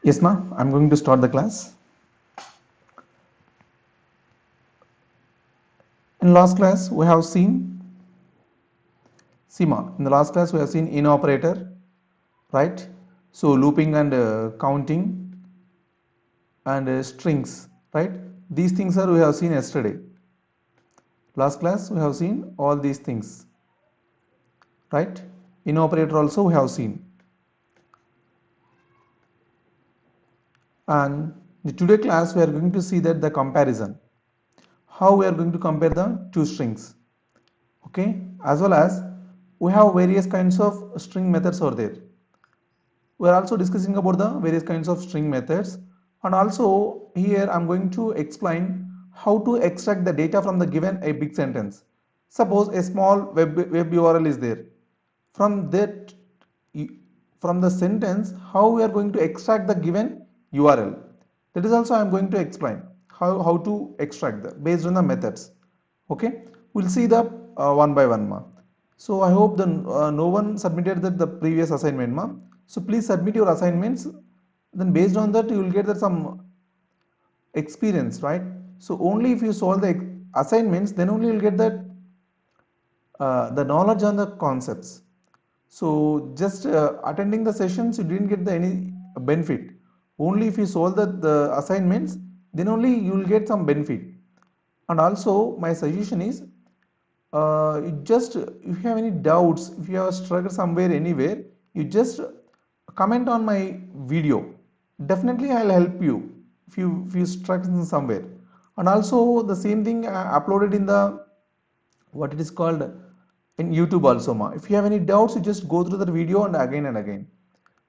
Yes, ma. I'm going to start the class. In last class, we have seen, see, ma. In the last class, we have seen in operator, right? So looping and counting and strings, right? These things are we have seen yesterday. Last class, we have seen all these things, right? In operator also we have seen. And the today class, we are going to see that the comparison, how we are going to compare the two strings. Okay, as well as we have various kinds of string methods over there. We are also discussing about the various kinds of string methods, and also here I'm going to explain how to extract the data from the given a big sentence. Suppose a small web URL is there. From that, from the sentence, how we are going to extract the given URL. That is also I'm going to explain how to extract that based on the methods. Okay, we'll see the one by one, ma. So I hope the no one submitted the previous assignment, ma. So please submit your assignments. Then based on that, you will get that some experience, right? So only if you solve the assignments, then only you'll get that the knowledge on the concepts. So just attending the sessions, you didn't get any benefit. Only if you solve the assignments, then only you will get some benefit. And also my suggestion is, you just if you have any doubts, if you have struggled somewhere anywhere, you just comment on my video. Definitely I'll help you if you struggle somewhere. And also the same thing uploaded in the what it is called in YouTube also, ma. If you have any doubts, you just go through the video and again.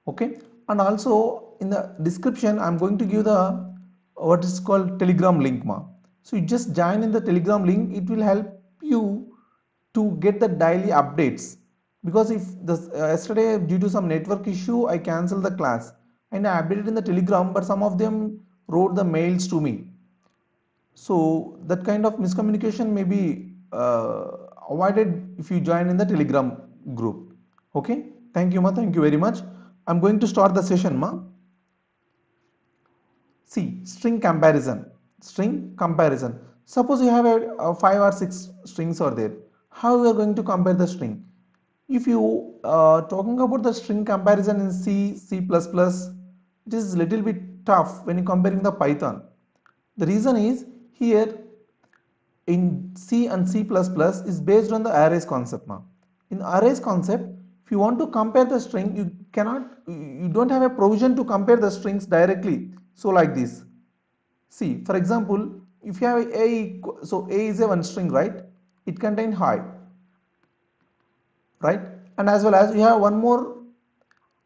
Okay, and also in the description I'm going to give the what is called Telegram link, ma. So you just join in the Telegram link. It will help you to get the daily updates, because if the yesterday due to some network issue I cancelled the class and I updated in the Telegram, but some of them wrote the mails to me. So that kind of miscommunication may be avoided if you join in the Telegram group. Okay, thank you, ma. Thank you very much. I'm going to start the session, ma. See, string comparison. String comparison. Suppose you have a 5 or 6 strings are there. How you are going to compare the string? If you talking about the string comparison in C, C++, it is little bit tough when you comparing the Python. The reason is here in C and C++ is based on the arrays concept now. In arrays concept, if you want to compare the string, you don't have a provision to compare the strings directly. So like this. See, for example, if you have a, so a is a one string, right? It contains high, right? And as well as you have one more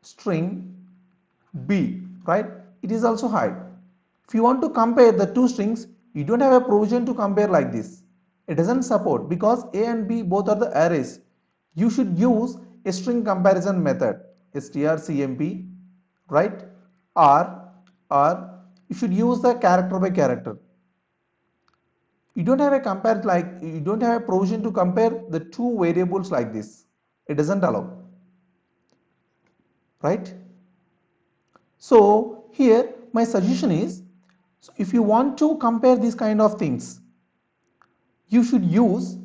string B, right? It is also high. If you want to compare the two strings, you don't have a provision to compare like this. It doesn't support because A and B both are the arrays. You should use a string comparison method, strcmp, right? Or you should use the character by character. You don't have a compare, like you don't have a provision to compare the two variables like this. It doesn't allow, right? So here my suggestion is, so if you want to compare these kind of things, you should use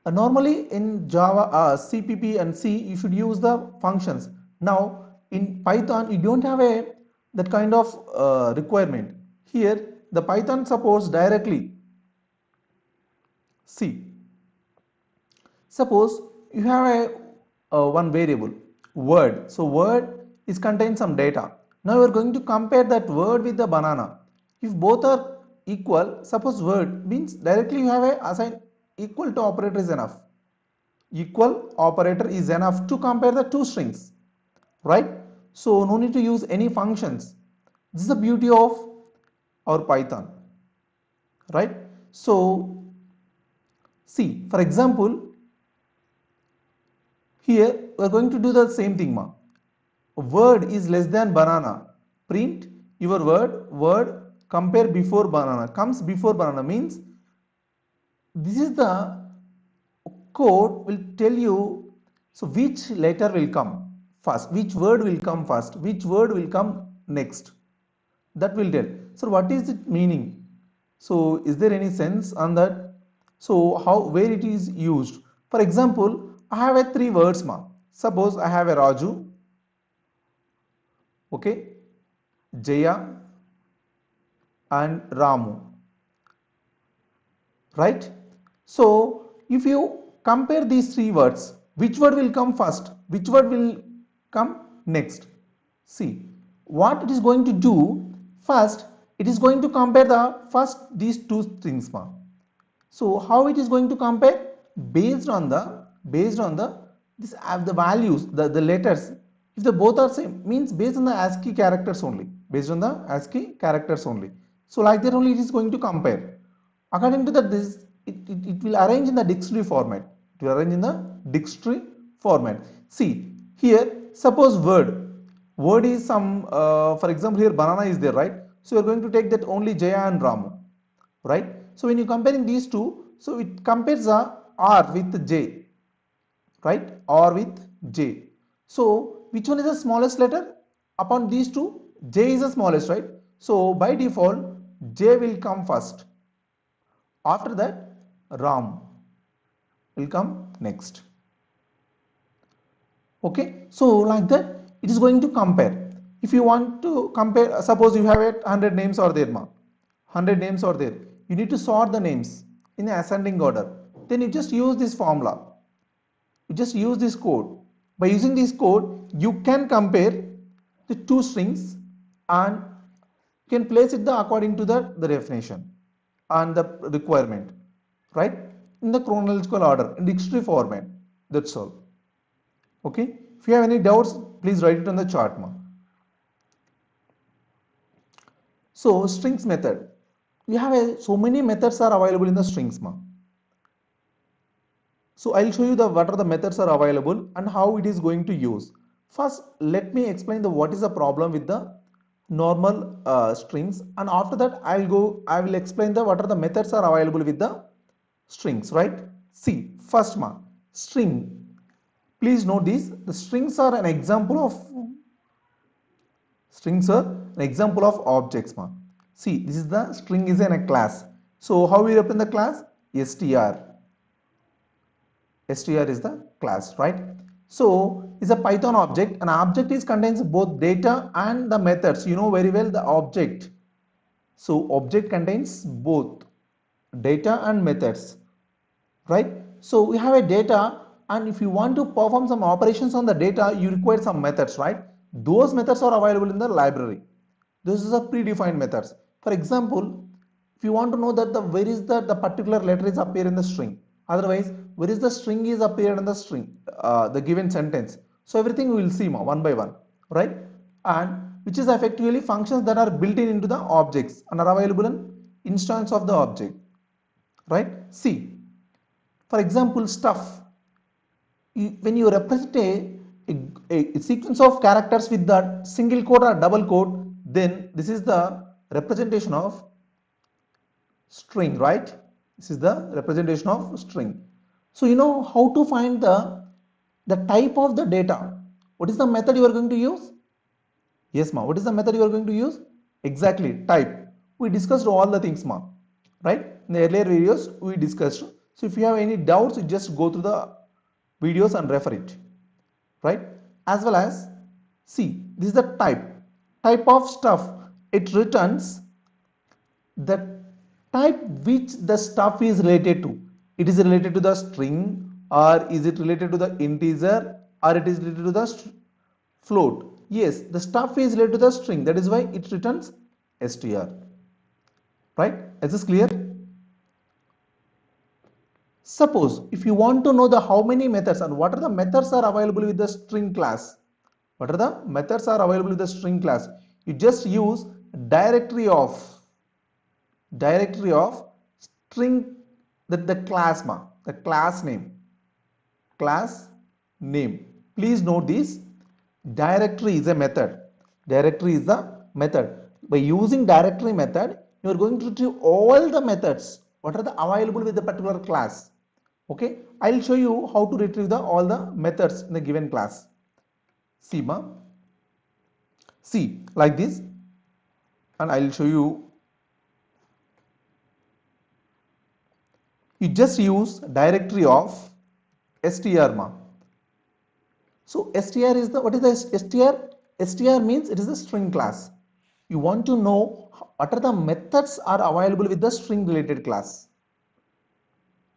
normally in Java, CPP and C, you should use the functions. Now in Python, you don't have a that kind of requirement. Here the Python supports directly. See, suppose you have one variable word. So word is contains some data. Now we are going to compare that word with the banana. If both are equal, suppose word means directly you have a assign equal to operator is enough. Equal operator is enough to compare the two strings, right? So no need to use any functions. This is the beauty of our Python, right? So see, for example, here we are going to do the same thing, ma. Word is less than banana. Print your word compare before banana. Comes before banana means this is the code will tell you, so which letter will come first, which word will come first, which word will come next. That will tell. So what is it meaning? So is there any sense on that? So how, where it is used? For example, I have a three words ma. Suppose I have a Raju, okay, Jaya and Ramu, right? So if you compare these three words, which word will come first, which word will come next? See what it is going to do. First it is going to compare the first these two things ma. So how it is going to compare? Based on the this have the values, the letters. If the both are same, means based on the ASCII characters only. Based on the ASCII characters only. So like that only it is going to compare. According to that, it will arrange in the dictionary format. It will arrange in the dictionary format. See here, suppose word is some for example here banana is there, right? So you are going to take that only Jaya and Ramu, right? So when you comparing these two, so it compares the R with J, right? R with J. So which one is the smallest letter upon these two? J is the smallest, right? So by default J will come first. After that Ram will come next. Okay, so like that it is going to compare. If you want to compare, suppose you have 100 names are there ma, 100 names are there, you need to sort the names in ascending order. Then you just use this formula, you just use this code. By using this code you can compare the two strings and you can place it according to the definition and the requirement, right, in the chronological order in dictionary format. That's all. Okay, if you have any doubts, please write it on the chart ma. So strings method, we have so many methods are available in the strings ma. So I'll show you the what are the methods are available and how it is going to use. First let me explain the what is the problem with the normal strings, and after that I will explain the what are the methods are available with the strings, right? See first ma, string. Please note this, the strings are an example of objects ma. See this is the string is in a class. So how we represent the class? str is the class, right? So it's a Python object. An object is contains both data and the methods. You know very well the object. So object contains both data and methods, right? So we have a data, and if you want to perform some operations on the data, you require some methods, right? Those methods are available in the library. This is a predefined methods. For example, if you want to know that where is the particular letter is appear in the string, otherwise where is the string is appeared in the string, the given sentence. So everything we will see one by one, right? And which is effectively functions that are built in into the objects and are available in instance of the object, right? See, for example, stuff. When you represent a sequence of characters with that single quote or double quote, then this is the representation of string, right? This is the representation of string. So you know how to find the type of the data. What is the method you are going to use? Yes ma, what is the method you are going to use? Exactly, type. We discussed all the things ma, right? In the earlier videos we discussed. So if you have any doubts, you just go through the videos and refer it, right? As well as, see, this is the type of stuff. It returns the type which the stuff is related to. It is related to the string, or is it related to the integer, or it is related to the float. Yes, the stuff is related to the string, that is why it returns str, right? Is this clear? Suppose if you want to know the how many methods and what are the methods are available with the string class, what are the methods are available with the string class, you just use directory of string, the class ma, the class name. Please note this, directory is a method. Directory is the method. By using directory method, you are going to retrieve all the methods what are the available with the particular class. Okay, I'll show you how to retrieve all the methods in the given class. See ma, See, like this, and I'll show you. You just use directory of str ma. So str is the, what is the str? Str means it is a string class. You want to know what are the methods are available with the string related class.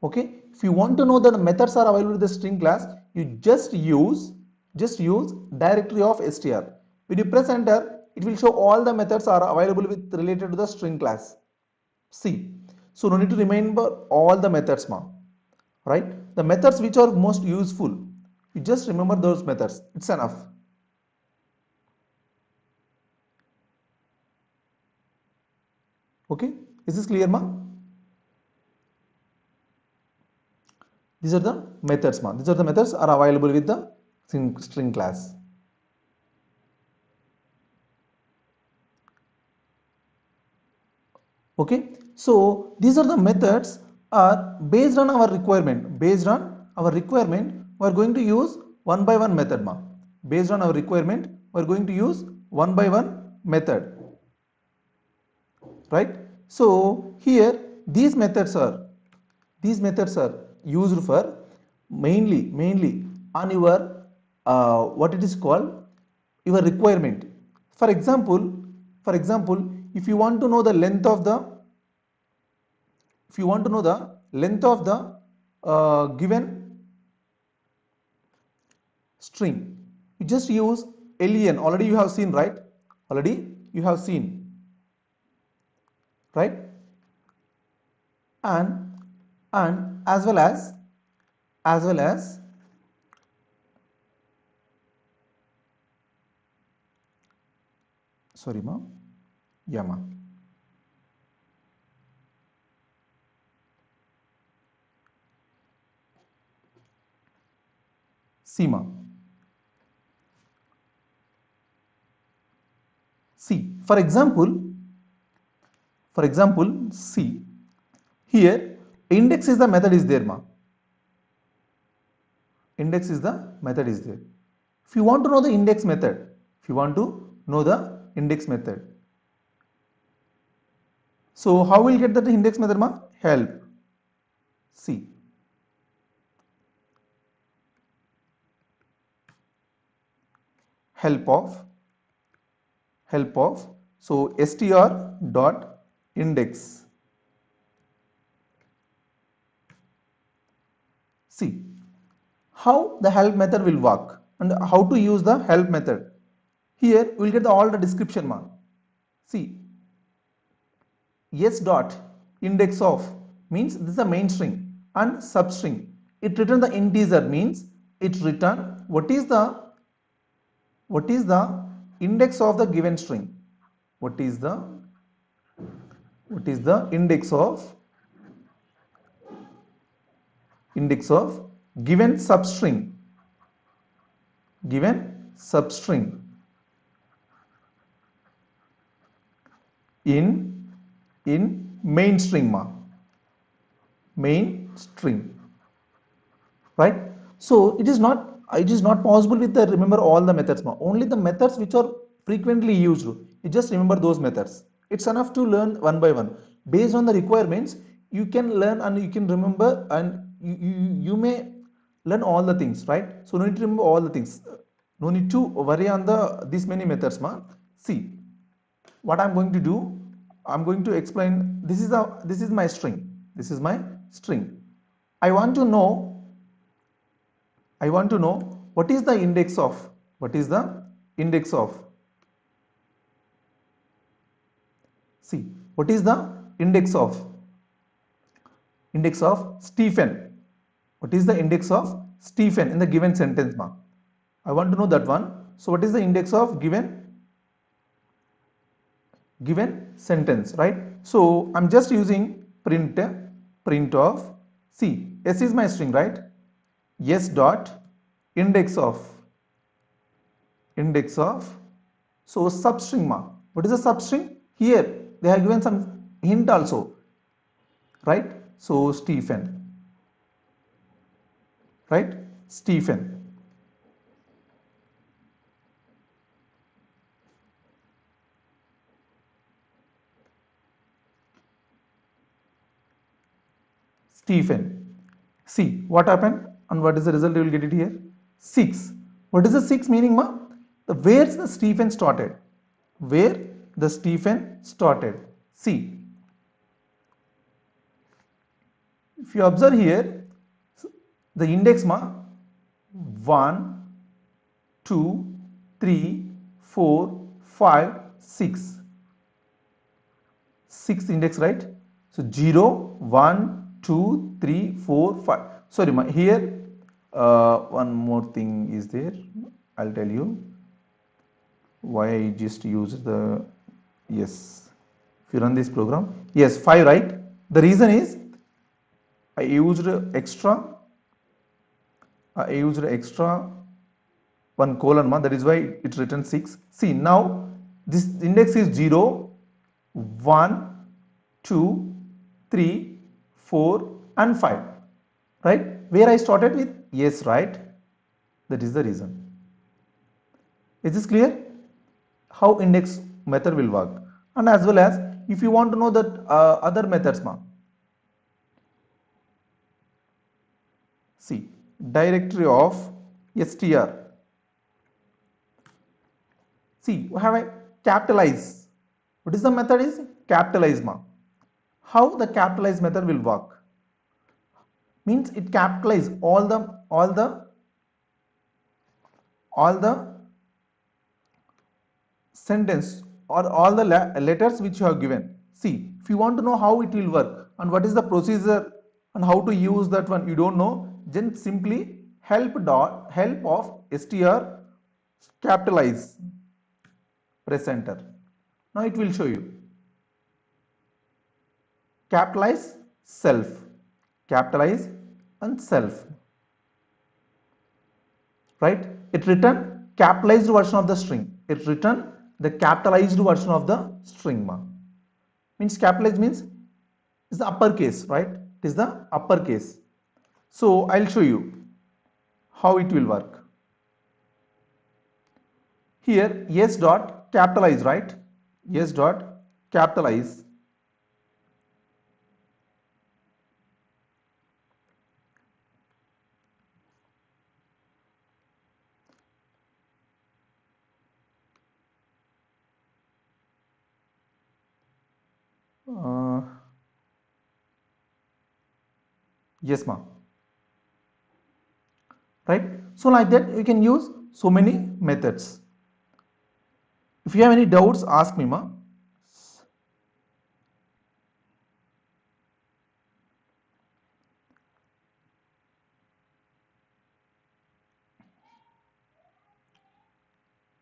Okay, if you want to know that the methods are available with the string class, you just use directory of str. When you press enter, it will show all the methods are available with related to the string class. See, so no need to remember all the methods ma, right? The methods which are most useful, you just remember those methods, it's enough. Okay, is this clear ma? These are the methods ma. These are the methods are available with the string class. Okay, so these are the methods are based on our requirement. We are going to use one by one method ma. Based on our requirement, we are going to use one by one method, right? So here these methods are used for mainly on your what it is called, your requirement. For example, if you want to know the length of the, given string, you just use len. Already you have seen, right? Already you have seen, right? And as well as sorry ma, yeah ma, see ma, see, for example, see, here index is the method is there ma. Index is the method is there. If you want to know the index method, if you want to know the index method, so how will get that index method ma? Help. See, help of so str dot index. See how the help method will work and how to use the help method. Here we will get all the description ma. See, s dot index of means this is a main string, and substring, it return the integer, means it return what is the index of the given string. What is the index of given substring in main string ma, main string, right? So it is not possible with the remember all the methods ma. Only the methods which are frequently used, you just remember those methods. It's enough to learn one by one. Based on the requirements, you can learn and you can remember, and you may learn all the things, right? So no need to remember all the things, no need to worry on the these many methods ma. See what I'm going to do, I'm going to explain. This is my string. I want to know what is the index of, see, what is the index of Stephen. What is the index of Stephen in the given sentence ma? I want to know that one. So what is the index of given sentence, right? So I'm just using print of, see, s is my string, right? S dot index of so substring ma. What is a substring? Here they have given some hint also, right? So Stephen, right? Stephen. Stephen. See what happened and what is the result you will get it here. 6. What is the 6 meaning ma? Where the Stephen started. Where the Stephen started. See, if you observe here, the index ma 1, 2, 3, 4, 5, 6. 6 index, right? So 0, 1, 2, 3, 4, 5. Sorry, here one more thing is there. I'll tell you why I just use the, yes, if you run this program, yes, 5, right? The reason is I used extra one colon, that is why it written 6. See, now this index is 0, 1, 2, 3, 4 and 5, right? Where I started with, yes, right? That is the reason. Is this clear? How index method will work? And as well as if you want to know that other methods ma, see, directory of str. See, we have a capitalize. What is the method is capitalize ma. How the capitalize method will work? Means it capitalize all the sentence or all the letters which you have given. See, if you want to know how it will work and what is the procedure and how to use that one, you don't know, then simply help of str capitalize, press enter. Now it will show you capitalize self, capitalize and self, right? It return capitalized version of the string. It return the capitalized version of the string ma. Means capitalized means is the uppercase, right? It is the uppercase. So I'll show you how it will work. Here yes dot capitalize, right? Yes dot capitalize. Yes ma, right? So like that you can use so many methods. If you have any doubts, ask me ma.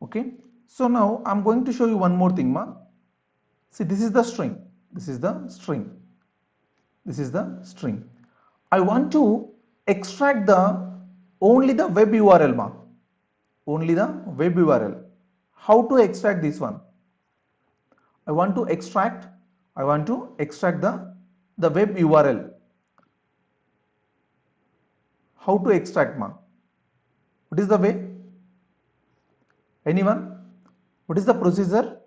Okay, so now I'm going to show you one more thing ma. See, this is the string, this is the string, this is the string. I want to extract the only the web URL ma, only the web URL. How to extract this one? I want to extract the web URL. How to extract ma? What is the way? Anyone? What is the procedure?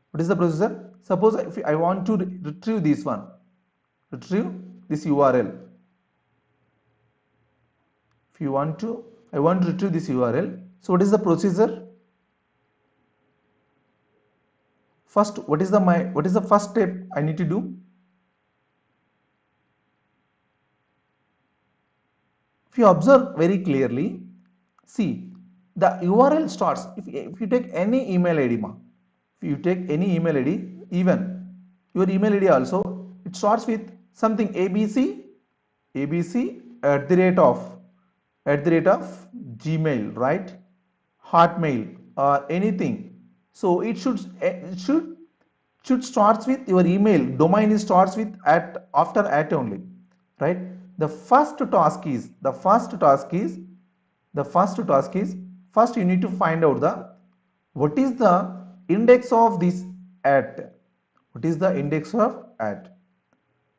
What is the procedure? Suppose if I want to retrieve this one, retrieve this URL. If you want to, I want to retrieve this URL. So what is the procedure? First, what is the first step I need to do? If you observe very clearly, see, the URL starts, if you take any email ID ma, if you take any email ID, even your email ID also, it starts with something abc at the rate of Gmail, right? Hotmail or anything. So it should starts with your email domain. It starts with at, after at only, right? The first task is first you need to find out the what is the index of this at. What is the index of at?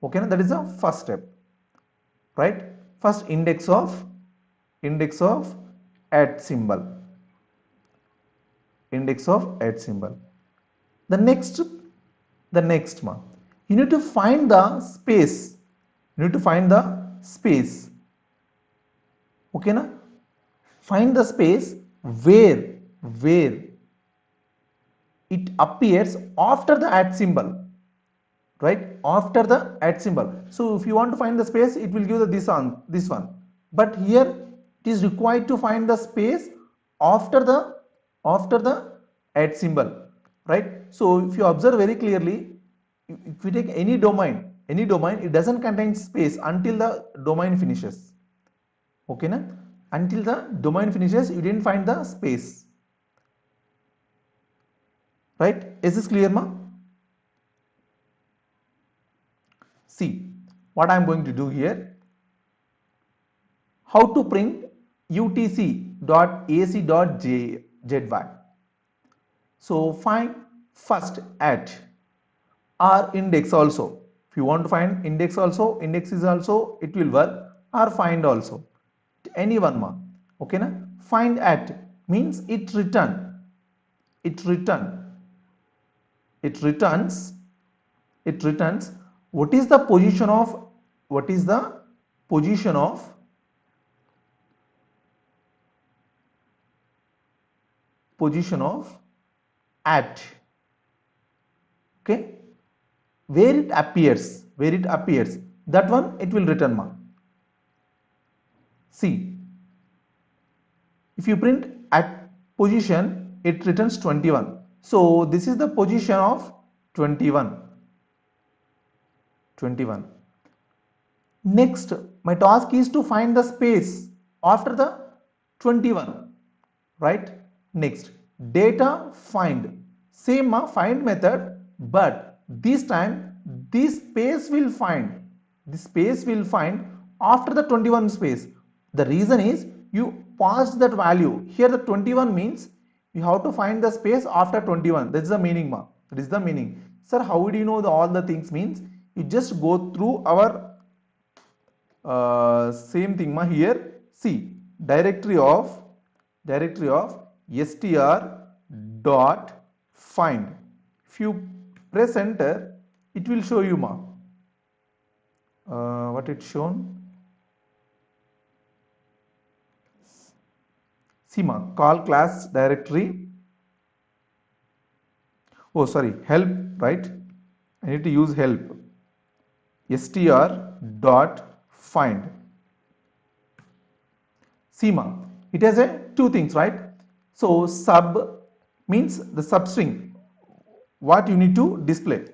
Okay, that is the first step, right? First index of at symbol, index of at symbol. The next The next one, you need to find the space. You need to find the space. Okay na? Find the space where where it appears after the at symbol, right? After the at symbol. So if you want to find the space, it will give the this one. But here it is required to find the space after the at symbol, right? So if you observe very clearly, if you take any domain, it doesn't contain space until the domain finishes. Okay na? Until the domain finishes, you didn't find the space, right? Is this clear, ma? See what I am going to do here. How to print utc.ac.zy. So find first at or index also. If you want to find index also, index is also, it will work, or find also. Any one ma. Okay na? Find at means it return. It return. It returns. It returns. What is the position of? What is the position of? Position of at. Okay, where it appears, that one it will return mark. See, if you print at position, it returns 21. So this is the position of 21. Next, my task is to find the space after the 21, right? Next, data find, same find method, but this time this space will find after the 21 space. The reason is you passed that value. Here the 21 means you have to find the space after 21. That is the meaning, ma. That is the meaning. Sir, how do you know all the things? Means you just go through our same thing, ma. Here see directory of str dot find. If you press enter, it will show you, ma. What it's shown. See, ma, call class directory. Oh, sorry, help, right? I need to use help. str dot find. See, ma, it has two things, right? So sub means the substring, what you need to display.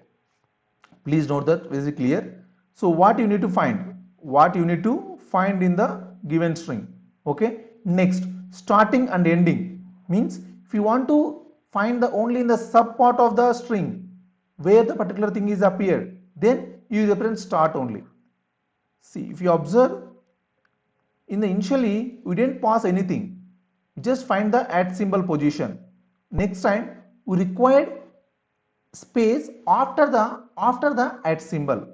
Please note that very clear. So what you need to find? What you need to find in the given string. Okay. Next, starting and ending means if you want to find the only in the sub part of the string where the particular thing is appeared, then you represent start only. See, if you observe, in the initially we didn't pass anything, we just find the at symbol position. Next time we required space after the at symbol,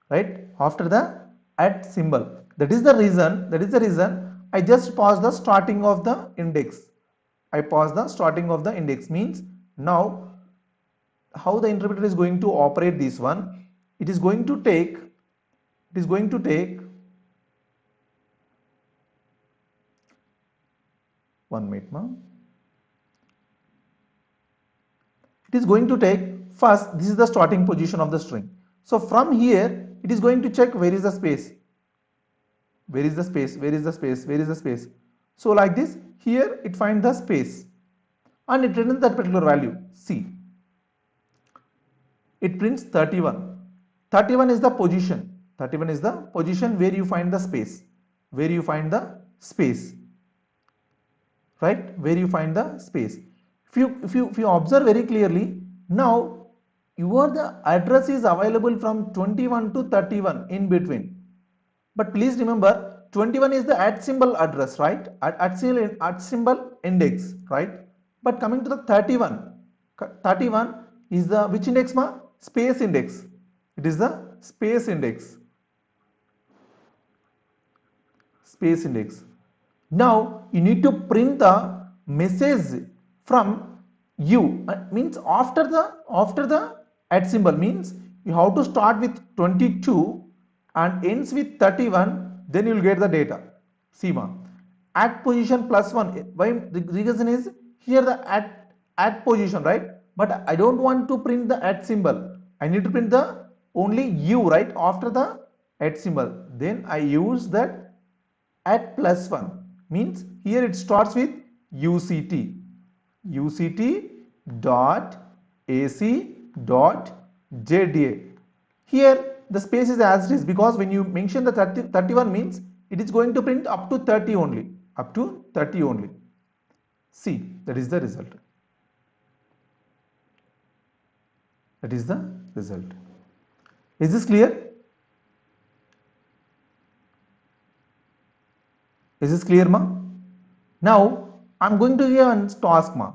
right? After the at symbol. That is the reason I just pass the starting of the index. Means now how the interpreter is going to operate this one. It is going to take one minute, ma'am. It is going to take first, this is the starting position of the string. So from here it is going to check where is the space. So like this, here it finds the space and it returns that particular value. See, it prints 31. 31 is the position. Where you find the space. Right? Where you find the space. If you observe very clearly, now the address is available from 21 to 31 in between. But please remember, 21 is the at symbol address, right? At symbol index, right? But coming to the 31 is the which index, ma? Space index. It is the space index. Now you need to print the message from U means after the at symbol means you have to start with 22 and ends with 31, then you will get the data. See ma, at position plus 1, why the reason is here the at position, right? But I don't want to print the at symbol, I need to print the only U, right, after the at symbol. Then I use that at plus 1 means here it starts with UCT dot AC dot JDA. Here the space is as it is because when you mention the 31 means it is going to print up to 30 only, up to 30 only. See, that is the result. That is the result. Is this clear? Is this clear, ma? Now I'm going to give a task, ma.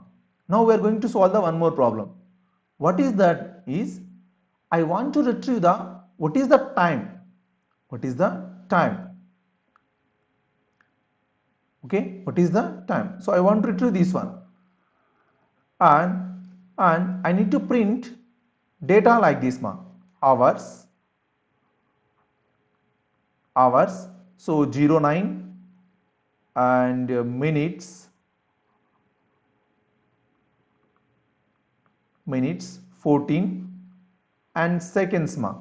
Now we are going to solve the one more problem. What is that? Is I want to retrieve the what is the time? What is the time? Okay, what is the time? So I want to retrieve this one, and I need to print data like this, ma. Hours. So 09 and minutes 14 and seconds, ma.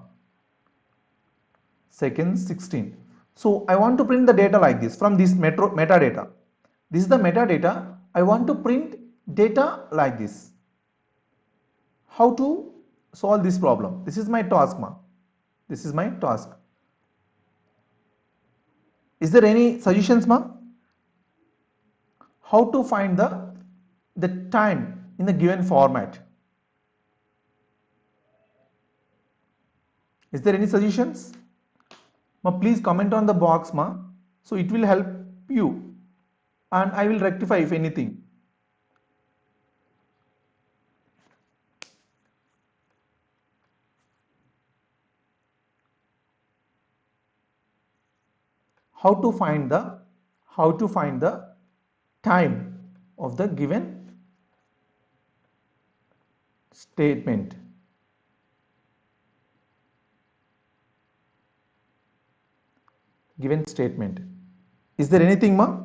Seconds 16. So I want to print the data like this from this metadata. This is the metadata. I want to print data like this. How to solve this problem? This is my task, ma. This is my task. Is there any suggestions, ma? How to find the time in the given format? Is there any suggestions? Ma, please comment on the box, ma. So it will help you and I will rectify if anything. How to find the time of the given statement. Given statement. Is there anything, ma?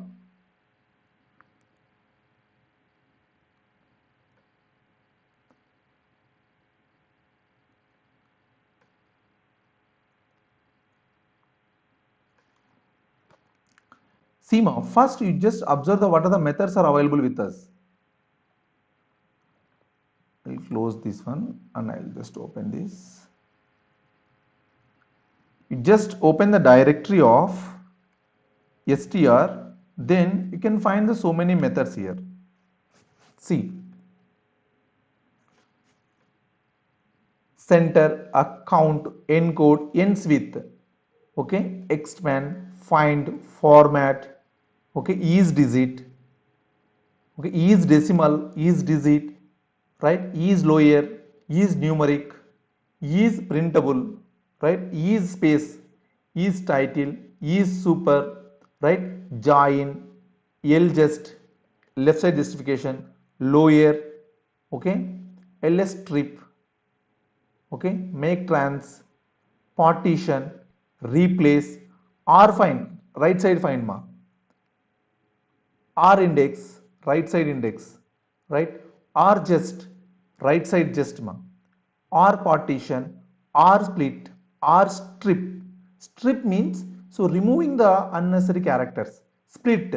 See, ma, first you just observe what are the methods are available with us. I'll close this one and I'll just open this. You just open the directory of str, then you can find the so many methods here. See, center, account, encode, ends with, okay, expand, find, format, okay, is digit, okay, is decimal, is digit, right, is lower, is numeric, is printable, right, is space, is title, is super, right, join, just, left side justification, lower, okay, ls strip, okay, make trans, partition, replace, r find, right side find, ma, r index, right side index, right, r just, right side just, ma, r partition, r split, r strip. Strip means so removing the unnecessary characters. Split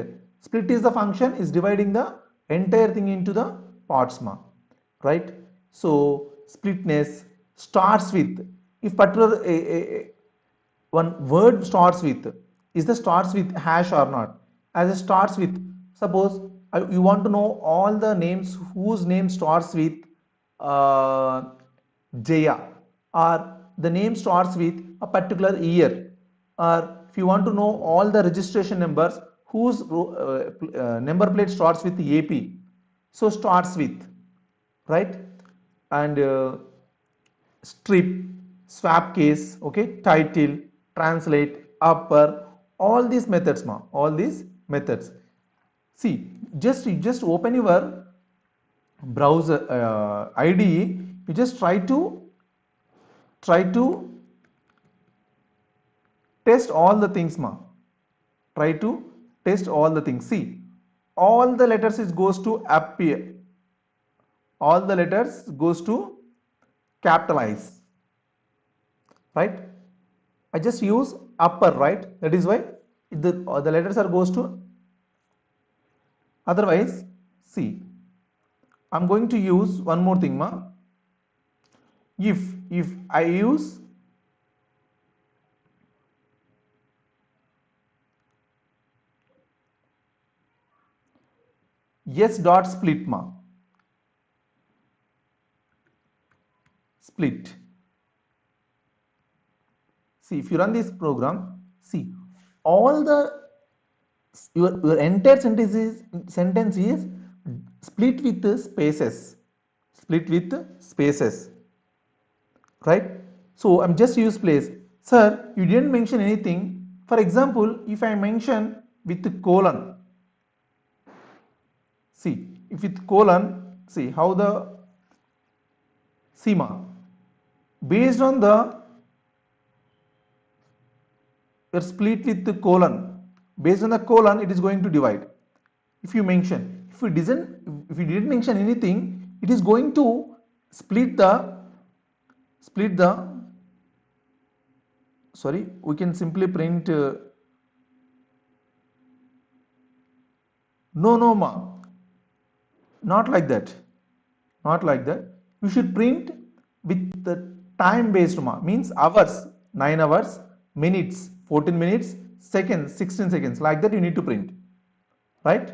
is the function is dividing the entire thing into the parts, ma, right? So splitness starts with, if particular one word starts with, is the starts with hash or not? As it starts with, suppose you want to know all the names whose name starts with uh, Jaya, or the name starts with a particular year, or if you want to know all the registration numbers whose number plate starts with AP, so starts with, right, and strip, swap case, okay, title, translate, upper, all these methods, ma, all these methods. See, just open your browser IDE, you just try to test all the things ma. Try to test all the things. See, all the letters is goes to appear, all the letters goes to capitalize, right? I just use upper, right? That is why the letters are goes to. Otherwise, see, I'm going to use one more thing ma. If I use yes dot split ma, split. See, if you run this program, see, all the your entire sentence is split with spaces, split with spaces, right? So I'm just use place. Sir, you didn't mention anything. For example, if I mention with colon, see, if with colon, see how the SEMA based on the you're split with the colon, based on the colon it is going to divide. If you mention, if you didn't mention anything, it is going to split the split the sorry, we can simply print no ma, not like that, not like that. You should print with the time based ma, means hours, 9 hours, minutes 14 minutes, seconds 16 seconds, like that you need to print, right?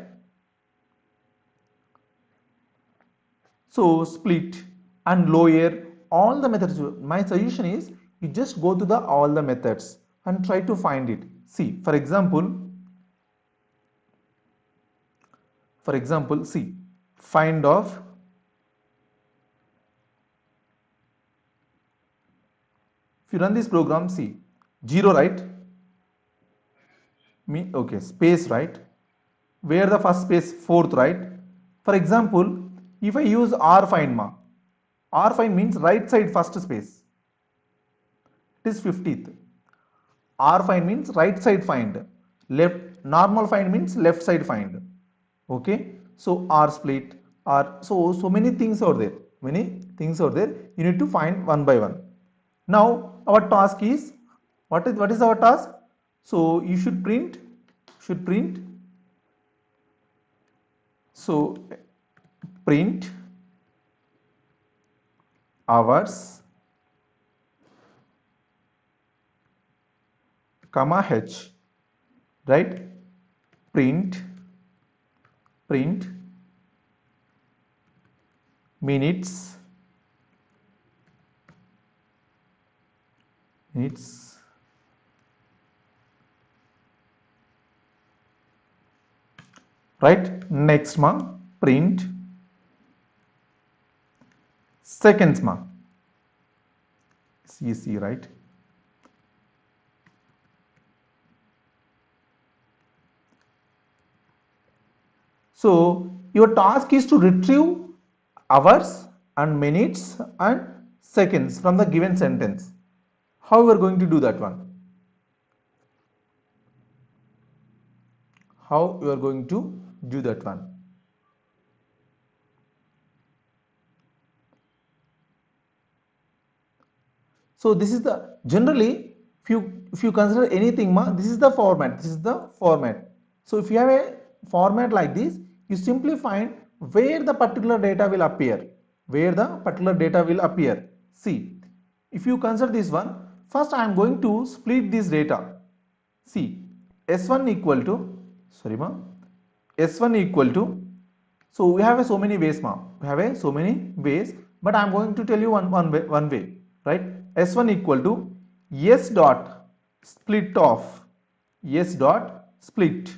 So split and lower, all the methods. My suggestion is you just go to the all the methods and try to find it. See, for example, see, find of, if you run this program, see, 0, right? Me, okay, space, right? Where the first space, fourth, right? For example, if I use r find ma, r find means right side first space, it is 50th. R find means right side find, left normal find means left side find. Okay, so R split, R, so many things are there, many things are there, you need to find one by one. Now our task is, what is our task? So you should print, so print hours comma h, right? Print minutes, right? Next ma, print seconds ma, CC, right? So your task is to retrieve hours and minutes and seconds from the given sentence. How we are going to do that one? How you are going to do that one? So this is the, generally, if you consider anything ma, this is the format, this is the format. So if you have a format like this, you simply find where the particular data will appear, where the particular data will appear. See, if you consider this one, first I am going to split this data. See, s1 equal to, sorry ma, s1 equal to, so we have so many ways ma, we have so many ways, but I am going to tell you one way, right? S1 equal to s dot split of, s dot split.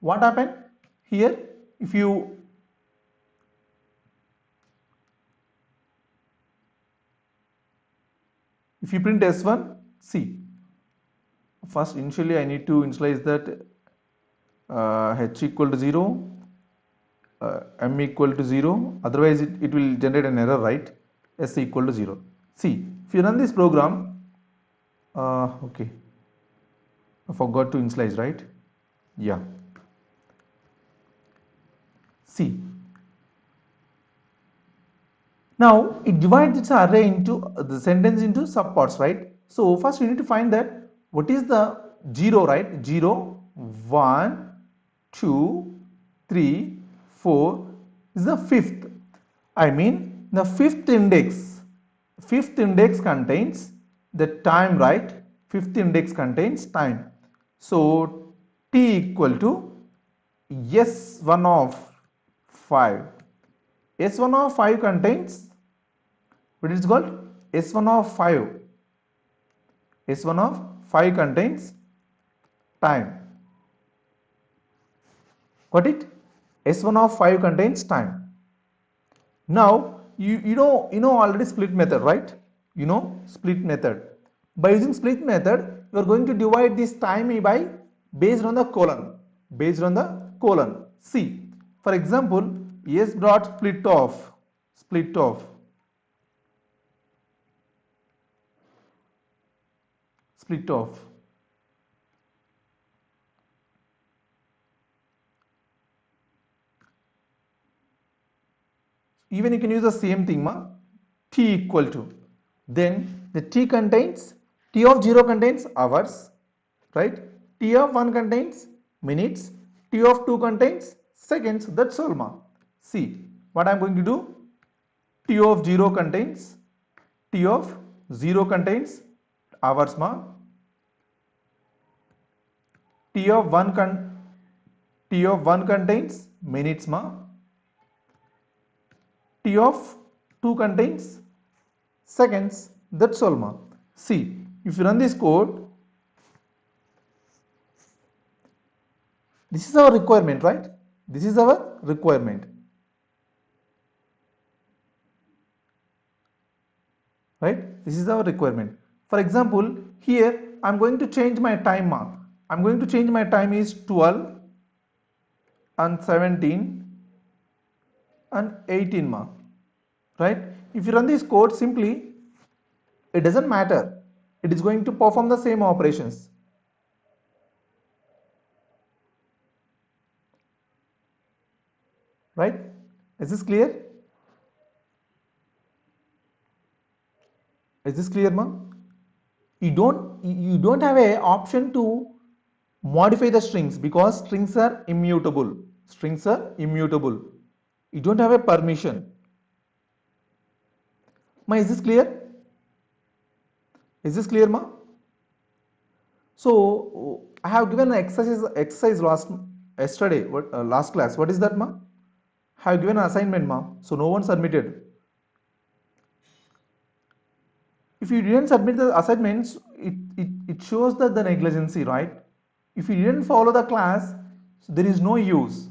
What happened here? If you print s1, see, first initially I need to initialize that h equal to 0, m equal to 0, otherwise it will generate an error, right? S equal to 0. See, if you run this program, okay, I forgot to initialize, right? Yeah. See, now it divides its array into the sentence into subparts, right? So first we need to find that what is the 0, right? 0, 1, 2, 3, 4 is the fifth. I mean the fifth index contains the time, right? Fifth index contains time. So t equal to S1 of 5. S1 of 5 contains what is called S1 of 5. S1 of 5 contains time. Got it? S1 of 5 contains time. Now you know already split method, right? You know split method. By using split method, you are going to divide this time by based on the colon. Based on the colon. See, for example, S dot split off, split off. Even you can use the same thing, ma. T equal to, then the t contains, t of 0 contains hours, right? T of 1 contains minutes, t of 2 contains seconds. That's all, ma. See what I'm going to do. T of 0 contains, t of 0 contains hours, ma. T of 1 contains minutes, ma. T of 2 contains seconds. That's all, ma. See, if you run this code, this is our requirement, right? This is our requirement, right? This is our requirement. For example, here I'm going to change my time, ma. I'm going to change my time is 12 and 17 and 18, ma. Right? If you run this code, simply it doesn't matter, it is going to perform the same operations. Right? Is this clear? Is this clear, ma? You don't have a option to modify the strings because strings are immutable. Strings are immutable. You don't have a permission. Ma, is this clear? Is this clear, ma? So I have given an exercise yesterday, last class. What is that, ma? I have given an assignment, ma. So no one submitted. If you didn't submit the assignments, it shows that the negligency, right? If you didn't follow the class, so there is no use.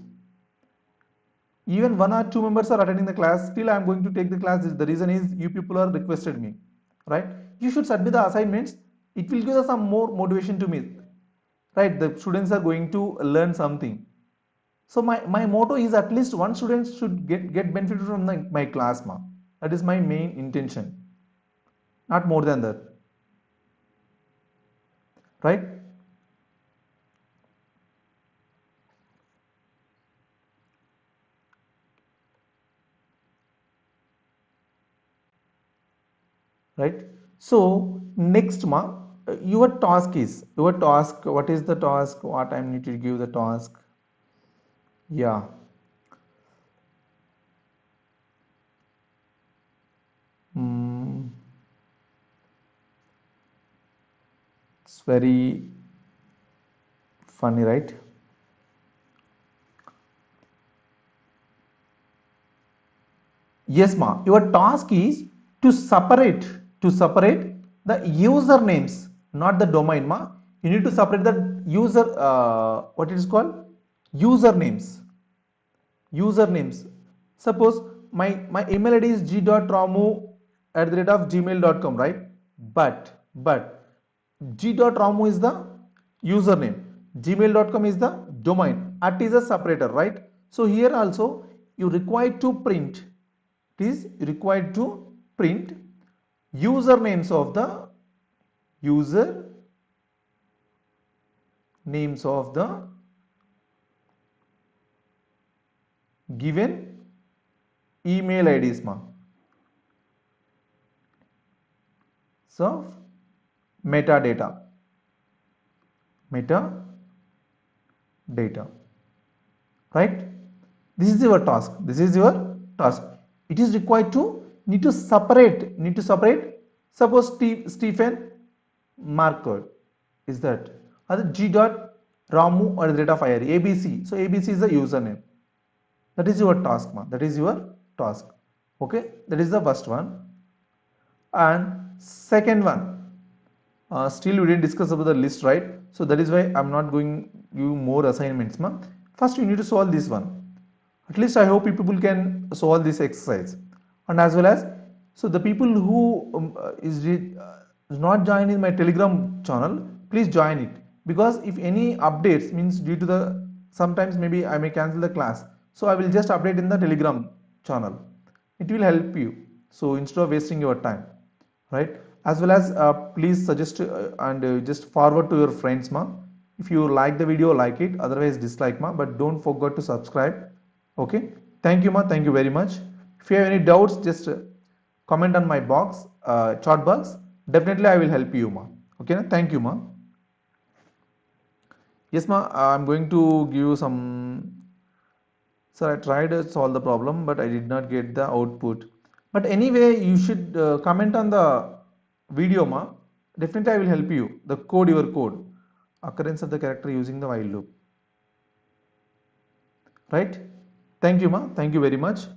Even 1 or 2 members are attending the class, still I am going to take the class. The reason is you people are requested me, right? You should submit the assignments. It will give us some more motivation to me, right? The students are going to learn something. So my motto is at least one student should get benefit from my class, ma. That is my main intention. Not more than that, right? Right? So next, ma, your task. What is the task? What I need to give the task? Yeah. It's very funny, right? Yes, ma. Your task is to separate the usernames, not the domain, ma. You need to separate the user. What it is called? Usernames. Usernames. Suppose my email ID is g.ramu@gmail.com, right? But g.ramu is the username. Gmail.com is the domain. at is a separator, right? So here also you require to print, it is required to print usernames of the user names of the given email IDs ma. So metadata, right? This is your task, this is your task. It is required to need to separate. Suppose Stephen Marker is that other G dot Ramu or the rate of fire ABC. So ABC is the username. That is your task, man. That is your task. Okay, that is the first one. And second one, still we didn't discuss about the list, right? So that is why I'm not going to give more assignments, man. First you need to solve this one. At least I hope people can solve this exercise. And as well as, so the people who is not joined in my Telegram channel, please join it, because if any updates means due to the sometimes maybe I may cancel the class, so I will just update in the Telegram channel. It will help you, so instead of wasting your time, right? As well as please suggest and just forward to your friends, ma. If you like the video, like it, otherwise dislike, ma, but don't forget to subscribe. Okay, thank you, ma. Thank you very much. If you have any doubts, just comment on my box, chat box. Definitely I will help you, ma. Okay, na? Thank you, ma. Yes, ma. I'm going to give you some. Sir, I tried to solve the problem, but I did not get the output. But anyway, you should comment on the video, ma. Definitely I will help you. The code, your code, occurrence of the character using the while loop. Right? Thank you, ma. Thank you very much.